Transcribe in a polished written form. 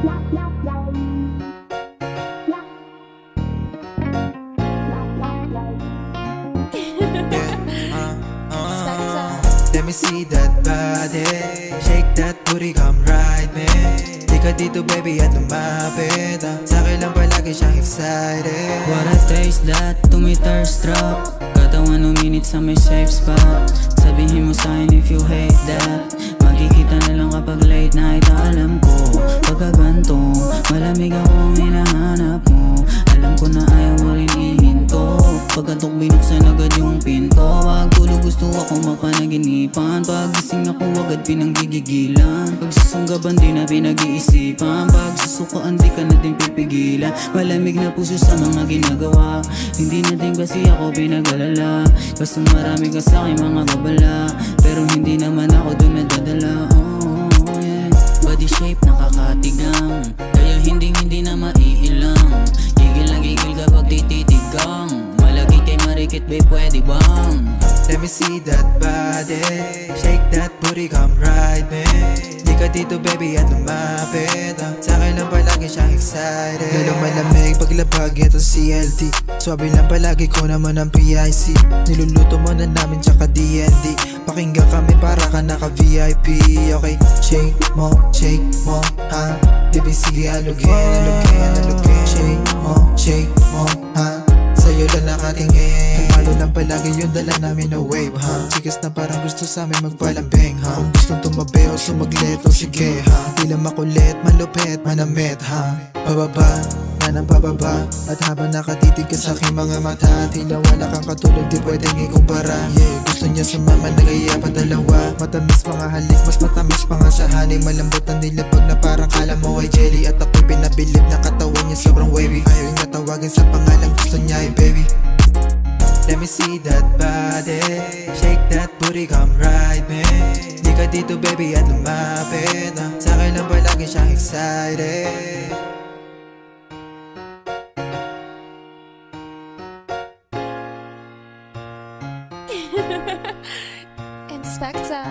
Let me see that body, shake that booty, come ride me. Di ka dito baby at lumapit, sa'kin lang palagi siyang excited. What a taste that, to me thirst trap. Katawan uminit sa may safe spot. Sabihin mo sa'kin if you hate that. Magkikita na lang kapag late night. Alam ko, pagkaganto, malamig ako ang hinahanap mo. Alam ko na ayaw mo rin ihinto. Pagkatok binuksan agad yung pinto. Pag tulog gusto ako mapanaginipan. Pag gising ako agad pinanggigigilan. Pag susunggaban di na pinag-iisipan. Pag susukaan di ka na din pipigilan. Malamig na puso sa mga ginagawa. Hindi na din kasi ako pinag-alala. Basta marami ka sa'kin mga babala. Pero hindi naman ako dun nadadala. Yeah. Body shape nakakatigang, kaya hindi na maiilang. Gigil na gigil kapag tititigang. Malagi kay marikit babe, pwede bang? Let me see that body, shake that booty, come ride me. Di ka dito baby at lumapit, sa'kin lang palagi siyang excited. Lalong malamig paglabag itong CLT. Swabe lang palagi ko naman ang PIC. Niluluto mo na namin tsaka DND. Pakinggan kami para ka naka-VIP. Okay, shake mo, ha. Baby sige alugin. Shake mo, ha. Sa'yo lang nakatingin. Pumalo lang palagi yung dala namin na wave, ha. Chikas na parang gusto sa amin magpalambing, ha. Kung gustong tumabi o sumaglit o sige, ha. Di lang makulit, malupit, manamit, ha. Pababa, na ng pababa. At habang nakatitig ka sa aking mga mata, tila wala kang katulad, di pwedeng ikumpara. Yeah, gusto niya sumama, nagaya pa dalawa. Matamis mga halik, mas matamis pa nga sa honey. Malambot ang nilabag na parang kala mo ay jelly. At ako'y pinabilib na katawan niya sobrang wavy. Ayaw yung natawagin sa pangalan, gusto niya ay baby. Let me see that body, shake that booty, come ride me. Di ka dito baby at lumapit, sa'kin lang palagi siyang excited. Inspector.